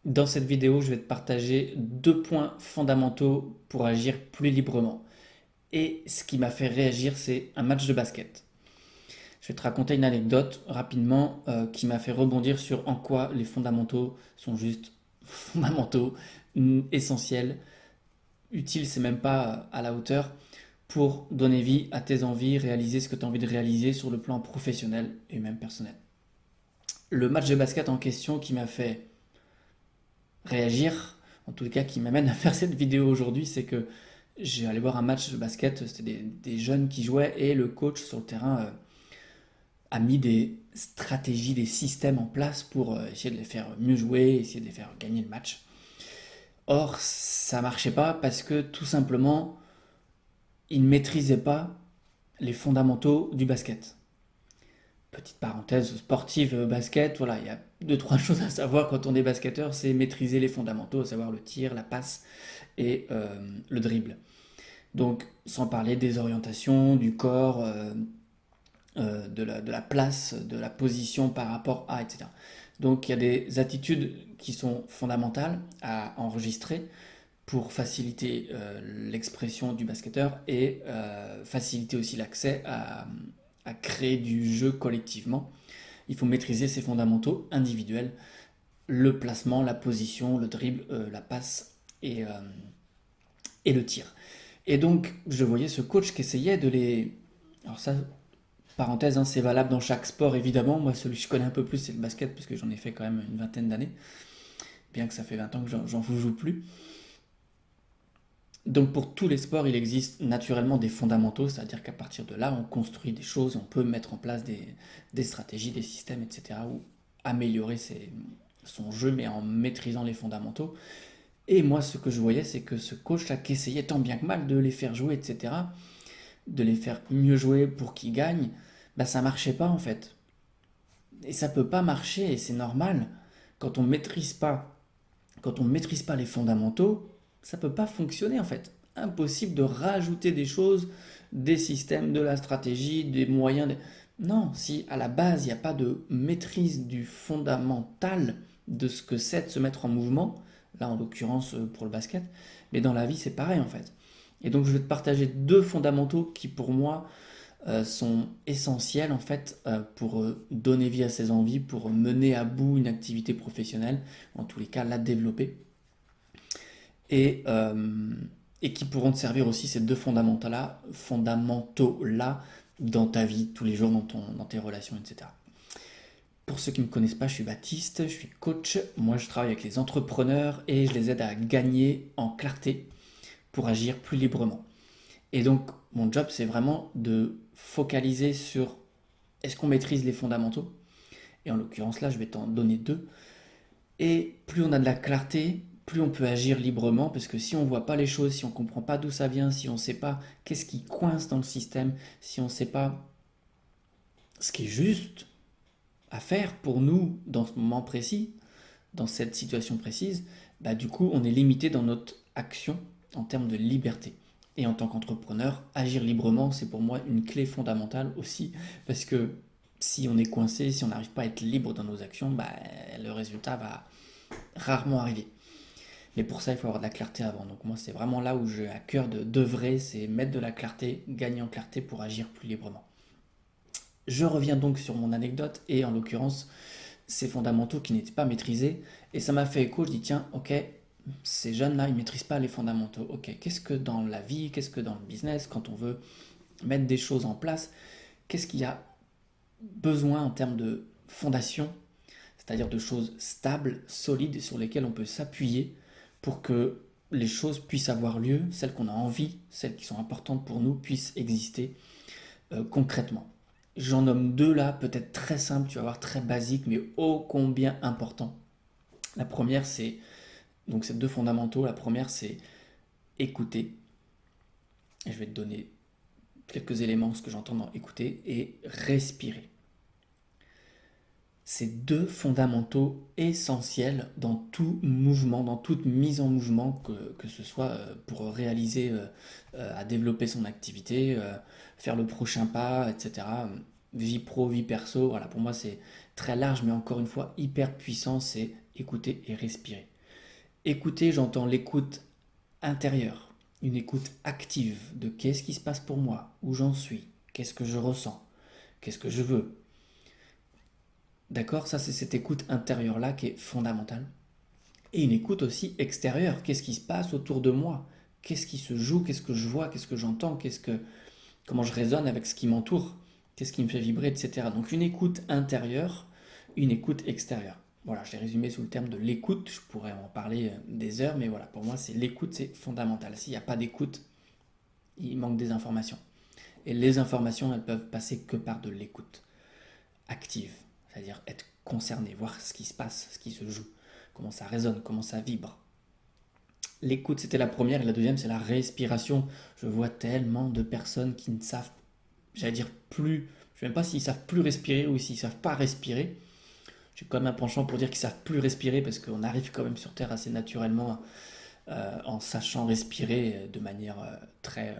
Dans cette vidéo, je vais te partager deux points fondamentaux pour agir plus librement. Et ce qui m'a fait réagir, c'est un match de basket. Je vais te raconter une anecdote rapidement qui m'a fait rebondir sur en quoi les fondamentaux sont juste fondamentaux, essentiels, utiles, c'est même pas à la hauteur pour donner vie à tes envies, réaliser ce que tu as envie de réaliser sur le plan professionnel et même personnel. Le match de basket en question qui m'a fait réagir, en tout cas qui m'amène à faire cette vidéo aujourd'hui, c'est que j'ai allé voir un match de basket, c'était des jeunes qui jouaient et le coach sur le terrain a mis des stratégies, des systèmes en place pour essayer de les faire mieux jouer, essayer de les faire gagner le match. Or, ça marchait pas parce que tout simplement, ils ne maîtrisaient pas les fondamentaux du basket. Petite parenthèse sportive, basket, voilà, il y a deux, trois choses à savoir quand on est basketteur, c'est maîtriser les fondamentaux, à savoir le tir, la passe et le dribble. Donc, sans parler des orientations, du corps, de la place, de la position par rapport à, etc. Donc, il y a des attitudes qui sont fondamentales à enregistrer pour faciliter l'expression du basketteur et faciliter aussi l'accès à créer du jeu collectivement. Il faut maîtriser ces fondamentaux individuels, le placement, la position, le dribble, la passe et le tir. Et donc, je voyais ce coach qui essayait de les... Alors ça, parenthèse, hein, c'est valable dans chaque sport évidemment. Moi, celui que je connais un peu plus, c'est le basket, parce que j'en ai fait quand même une vingtaine d'années, bien que ça fait 20 ans que j'en joue plus. Donc pour tous les sports, il existe naturellement des fondamentaux, c'est-à-dire qu'à partir de là, on construit des choses, on peut mettre en place des stratégies, des systèmes, etc., ou améliorer son jeu, mais en maîtrisant les fondamentaux. Et moi, ce que je voyais, c'est que ce coach-là, qui essayait tant bien que mal de les faire jouer, etc., de les faire mieux jouer pour qu'ils gagnent, bah ça marchait pas en fait. Et ça peut pas marcher, et c'est normal. Quand on maîtrise pas, quand on maîtrise pas les fondamentaux, ça peut pas fonctionner en fait. Impossible de rajouter des choses, des systèmes, de la stratégie, des moyens. Non, si à la base il n'y a pas de maîtrise du fondamental de ce que c'est de se mettre en mouvement, là en l'occurrence pour le basket, mais dans la vie c'est pareil en fait. Et donc je vais te partager deux fondamentaux qui pour moi sont essentiels en fait pour donner vie à ses envies, pour mener à bout une activité professionnelle, en tous les cas la développer, et, euh, et qui pourront te servir aussi ces deux fondamentaux-là dans ta vie, tous les jours, dans tes relations, etc. Pour ceux qui ne me connaissent pas, je suis Baptiste, je suis coach. Moi, je travaille avec les entrepreneurs et je les aide à gagner en clarté pour agir plus librement. Et donc, mon job, c'est vraiment de focaliser sur est-ce qu'on maîtrise les fondamentaux. Et en l'occurrence, là, je vais t'en donner deux. Et plus on a de la clarté, plus on peut agir librement, parce que si on ne voit pas les choses, si on ne comprend pas d'où ça vient, si on ne sait pas qu'est-ce qui coince dans le système, si on ne sait pas ce qui est juste à faire pour nous dans ce moment précis, dans cette situation précise, bah du coup on est limité dans notre action en termes de liberté. Et en tant qu'entrepreneur, agir librement, c'est pour moi une clé fondamentale aussi, parce que si on est coincé, si on n'arrive pas à être libre dans nos actions, bah, le résultat va rarement arriver. Mais pour ça, il faut avoir de la clarté avant. Donc moi, c'est vraiment là où j'ai à cœur de d'œuvrer, c'est mettre de la clarté, gagner en clarté pour agir plus librement. Je reviens donc sur mon anecdote et en l'occurrence, ces fondamentaux qui n'étaient pas maîtrisés. Et ça m'a fait écho, je dis tiens, ok, ces jeunes-là, ils ne maîtrisent pas les fondamentaux. Ok, qu'est-ce que dans la vie, qu'est-ce que dans le business, quand on veut mettre des choses en place, qu'est-ce qu'il y a besoin en termes de fondation, c'est-à-dire de choses stables, solides, sur lesquelles on peut s'appuyer pour que les choses puissent avoir lieu, celles qu'on a envie, celles qui sont importantes pour nous, puissent exister concrètement. J'en nomme deux là, peut-être très simples, tu vas voir, très basiques, mais ô combien importants. La première, c'est, donc ces deux fondamentaux, la première, c'est écouter. Et je vais te donner quelques éléments, ce que j'entends dans écouter, et respirer. Ces deux fondamentaux essentiels dans tout mouvement, dans toute mise en mouvement, que ce soit pour réaliser, à développer son activité, faire le prochain pas, etc. Vie pro, vie perso, voilà, pour moi c'est très large, mais encore une fois hyper puissant, c'est écouter et respirer. Écouter, j'entends l'écoute intérieure, une écoute active de qu'est-ce qui se passe pour moi, où j'en suis, qu'est-ce que je ressens, qu'est-ce que je veux. D'accord? Ça, c'est cette écoute intérieure-là qui est fondamentale. Et une écoute aussi extérieure. Qu'est-ce qui se passe autour de moi? Qu'est-ce qui se joue? Qu'est-ce que je vois? Qu'est-ce que j'entends? Comment je résonne avec ce qui m'entoure? Qu'est-ce qui me fait vibrer, etc. Donc une écoute intérieure, une écoute extérieure. Voilà, je l'ai résumé sous le terme de l'écoute. Je pourrais en parler des heures, mais voilà, pour moi, c'est l'écoute, c'est fondamental. S'il n'y a pas d'écoute, il manque des informations. Et les informations, elles peuvent passer que par de l'écoute active, c'est-à-dire être concerné, voir ce qui se passe, ce qui se joue, comment ça résonne, comment ça vibre. L'écoute, c'était la première, et la deuxième, c'est la respiration. Je vois tellement de personnes qui ne savent, j'allais dire plus, je ne sais même pas s'ils savent plus respirer ou s'ils ne savent pas respirer. J'ai quand même un penchant pour dire qu'ils savent plus respirer parce qu'on arrive quand même sur Terre assez naturellement en sachant respirer de manière très,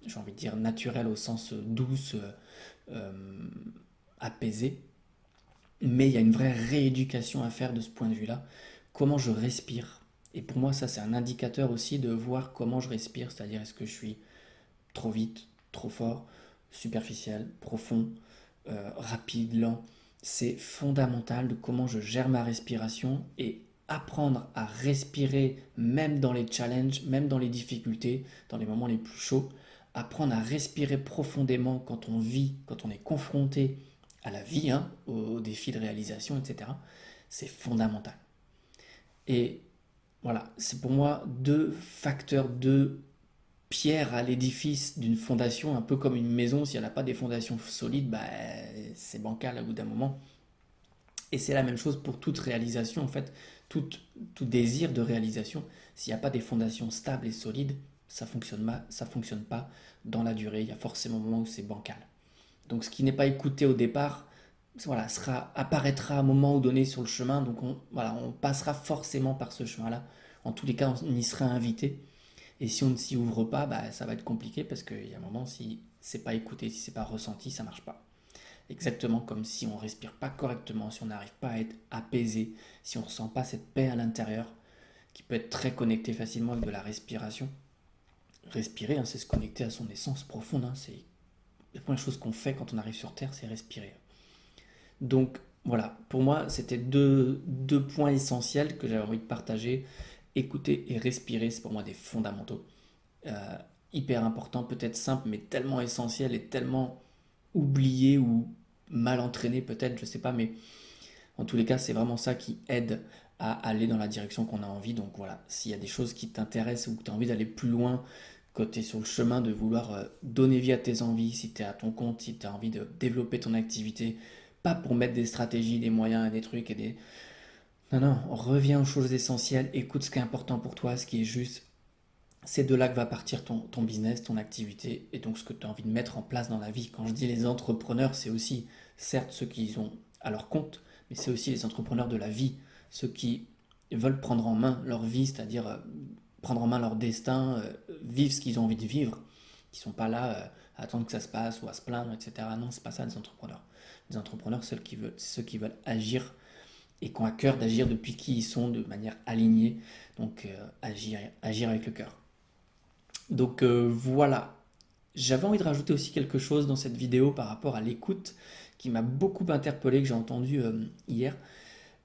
j'ai envie de dire, naturelle au sens douce, euh, apaisée. Mais il y a une vraie rééducation à faire de ce point de vue-là. Comment je respire. Et pour moi, ça, c'est un indicateur aussi de voir comment je respire. C'est-à-dire, est-ce que je suis trop vite, trop fort, superficiel, profond, rapide, lent. C'est fondamental de comment je gère ma respiration et apprendre à respirer même dans les challenges, même dans les difficultés, dans les moments les plus chauds. Apprendre à respirer profondément quand on vit, quand on est confronté à la vie, hein, aux défis de réalisation, etc. C'est fondamental. Et voilà, c'est pour moi deux facteurs, deux pierres à l'édifice d'une fondation, un peu comme une maison. Si elle n'a pas des fondations solides, bah, c'est bancal au bout d'un moment. Et c'est la même chose pour toute réalisation, en fait, tout, tout désir de réalisation. S'il n'y a pas des fondations stables et solides, ça fonctionne pas dans la durée. Il y a forcément un moment où c'est bancal. Donc ce qui n'est pas écouté au départ, voilà, apparaîtra à un moment donné sur le chemin. Donc voilà, on passera forcément par ce chemin-là. En tous les cas, on y sera invité. Et si on ne s'y ouvre pas, bah, ça va être compliqué parce qu'il y a un moment, si c'est pas écouté, si c'est pas ressenti, ça marche pas. Exactement comme si on respire pas correctement, si on n'arrive pas à être apaisé, si on ressent pas cette paix à l'intérieur, qui peut être très connectée facilement avec de la respiration. Respirer, hein, c'est se connecter à son essence profonde. Hein, c'est la première chose qu'on fait quand on arrive sur Terre, c'est respirer. Donc voilà, pour moi, c'était deux points essentiels que j'avais envie de partager. Écouter et respirer, c'est pour moi des fondamentaux. Euh, Hyper important, peut-être simple, mais tellement essentiel et tellement oublié ou mal entraîné peut-être, je sais pas, mais en tous les cas, c'est vraiment ça qui aide à aller dans la direction qu'on a envie. Donc voilà, s'il y a des choses qui t'intéressent ou que tu as envie d'aller plus loin, que tu es sur le chemin de vouloir donner vie à tes envies, si tu es à ton compte, si tu as envie de développer ton activité, pas pour mettre des stratégies, des moyens, des trucs et des... Non, non, reviens aux choses essentielles, écoute ce qui est important pour toi, ce qui est juste. C'est de là que va partir ton business, ton activité et donc ce que tu as envie de mettre en place dans la vie. Quand je dis les entrepreneurs, c'est aussi certes ceux qui ont à leur compte, mais c'est aussi les entrepreneurs de la vie, ceux qui veulent prendre en main leur vie, c'est-à-dire prendre en main leur destin, vivre ce qu'ils ont envie de vivre, qui ne sont pas là à attendre que ça se passe ou à se plaindre, etc. Non, c'est pas ça les entrepreneurs. Les entrepreneurs, c'est ceux qui veulent agir et qui ont à cœur d'agir depuis qui ils sont de manière alignée, donc agir avec le cœur. Donc voilà, j'avais envie de rajouter aussi quelque chose dans cette vidéo par rapport à l'écoute qui m'a beaucoup interpellé, que j'ai entendu hier,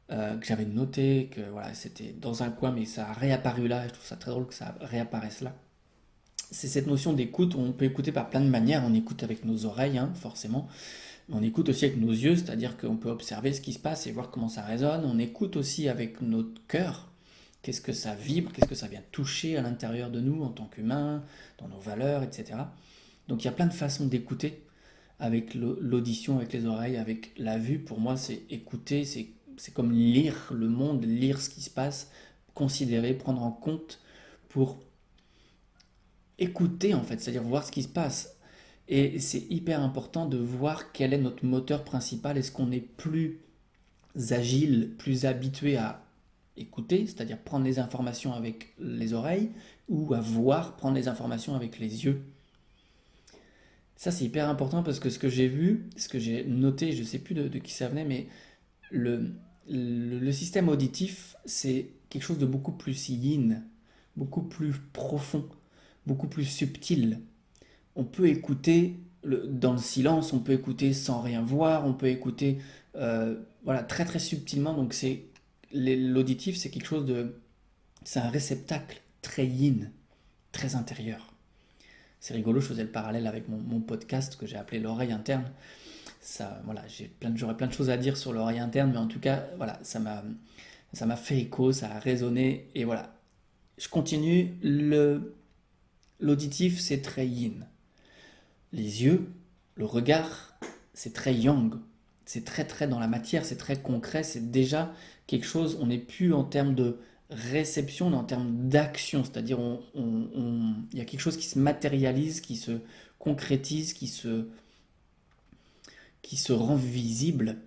que j'avais noté, que voilà, c'était dans un coin, mais ça a réapparu là, et je trouve ça très drôle que ça réapparaisse là. C'est cette notion d'écoute, on peut écouter par plein de manières, on écoute avec nos oreilles, hein, forcément, mais on écoute aussi avec nos yeux, c'est-à-dire qu'on peut observer ce qui se passe et voir comment ça résonne, on écoute aussi avec notre cœur, qu'est-ce que ça vibre, qu'est-ce que ça vient toucher à l'intérieur de nous en tant qu'humain, dans nos valeurs, etc. Donc il y a plein de façons d'écouter avec l'audition, avec les oreilles, avec la vue. Pour moi, c'est écouter, c'est comme lire le monde, lire ce qui se passe, considérer, prendre en compte pour écouter en fait, c'est-à-dire voir ce qui se passe. Et c'est hyper important de voir quel est notre moteur principal. Est-ce qu'on est plus agile, plus habitué à écouter, c'est-à-dire prendre les informations avec les oreilles, ou à voir, prendre les informations avec les yeux. Ça, c'est hyper important parce que ce que j'ai vu, ce que j'ai noté, je ne sais plus de qui ça venait, mais le, le système auditif, c'est quelque chose de beaucoup plus yin, beaucoup plus profond, beaucoup plus subtil. On peut écouter dans le silence, on peut écouter sans rien voir, on peut écouter voilà, très très subtilement. Donc l'auditif, c'est quelque chose de... C'est un réceptacle très yin, très intérieur. C'est rigolo, je faisais le parallèle avec mon podcast que j'ai appelé l'oreille interne. Ça, voilà, j'aurais plein de choses à dire sur l'oreille interne, mais en tout cas, voilà, ça m'a fait écho, ça a résonné, et voilà. Je continue, l'auditif, c'est très yin. Les yeux, le regard, c'est très yang. C'est très très dans la matière, c'est très concret, c'est déjà quelque chose, on n'est plus en termes de réception, on est en termes d'action, c'est-à-dire il y a quelque chose qui se matérialise, qui se concrétise, qui se rend visible.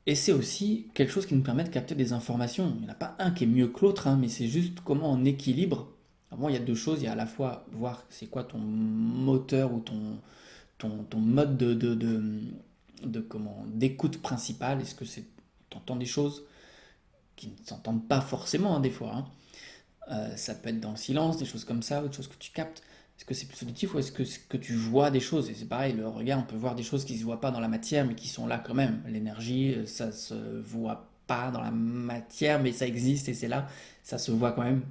Et c'est aussi quelque chose qui nous permet de capter des informations. Il n'y en a pas un qui est mieux que l'autre, hein, mais c'est juste comment on équilibre. Alors moi, il y a deux choses. Il y a à la fois voir c'est quoi ton moteur ou ton mode d'écoute principal. Est-ce que tu entends des choses qui ne s'entendent pas forcément, hein, des fois, hein. Ça peut être dans le silence, des choses comme ça, autre chose que tu captes. Est-ce que c'est plus auditif ou est-ce que tu vois des choses? Et c'est pareil, le regard, on peut voir des choses qui ne se voient pas dans la matière, mais qui sont là quand même. L'énergie, ça se voit pas dans la matière, mais ça existe et c'est là, ça se voit quand même.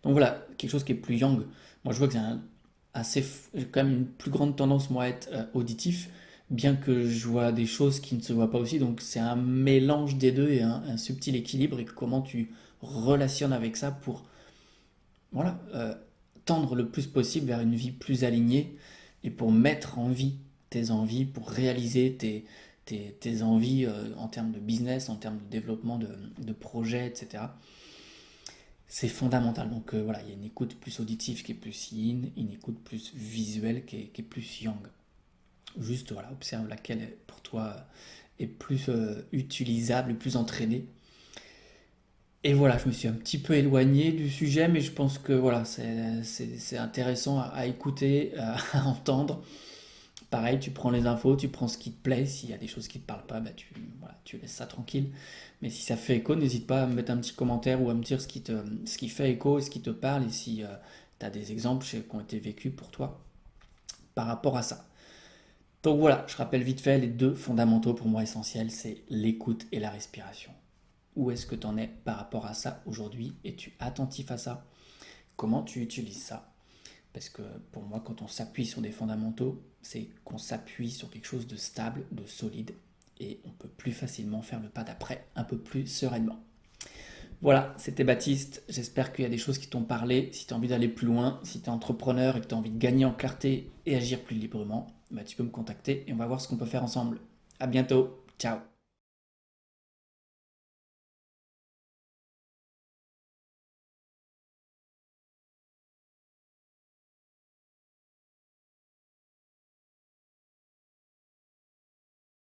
Donc voilà, quelque chose qui est plus yang. Moi, je vois que j'ai quand même une plus grande tendance, moi, à être auditif, bien que je vois des choses qui ne se voient pas aussi. Donc c'est un mélange des deux et un subtil équilibre et comment tu relationnes avec ça pour, voilà, tendre le plus possible vers une vie plus alignée et pour mettre en vie tes envies, pour réaliser tes envies en termes de business, en termes de développement de projets, etc. C'est fondamental. Donc voilà, il y a une écoute plus auditive qui est plus yin, une écoute plus visuelle qui est plus yang. Juste voilà, observe laquelle pour toi est plus utilisable, plus entraînée. Et voilà, je me suis un petit peu éloigné du sujet, mais je pense que voilà, c'est intéressant à écouter, à entendre. Pareil, tu prends les infos, tu prends ce qui te plaît. S'il y a des choses qui ne te parlent pas, bah voilà, tu laisses ça tranquille. Mais si ça fait écho, n'hésite pas à me mettre un petit commentaire ou à me dire ce qui fait écho et ce qui te parle et si tu as des exemples qui ont été vécus pour toi par rapport à ça. Donc voilà, je rappelle vite fait les deux fondamentaux pour moi essentiels, c'est l'écoute et la respiration. Où est-ce que tu en es par rapport à ça aujourd'hui? Es-tu attentif à ça? Comment tu utilises ça? Parce que pour moi, quand on s'appuie sur des fondamentaux, c'est qu'on s'appuie sur quelque chose de stable, de solide, et on peut plus facilement faire le pas d'après un peu plus sereinement. Voilà, c'était Baptiste. J'espère qu'il y a des choses qui t'ont parlé. Si tu as envie d'aller plus loin, si tu es entrepreneur et que tu as envie de gagner en clarté et agir plus librement, bah, tu peux me contacter et on va voir ce qu'on peut faire ensemble. À bientôt. Ciao.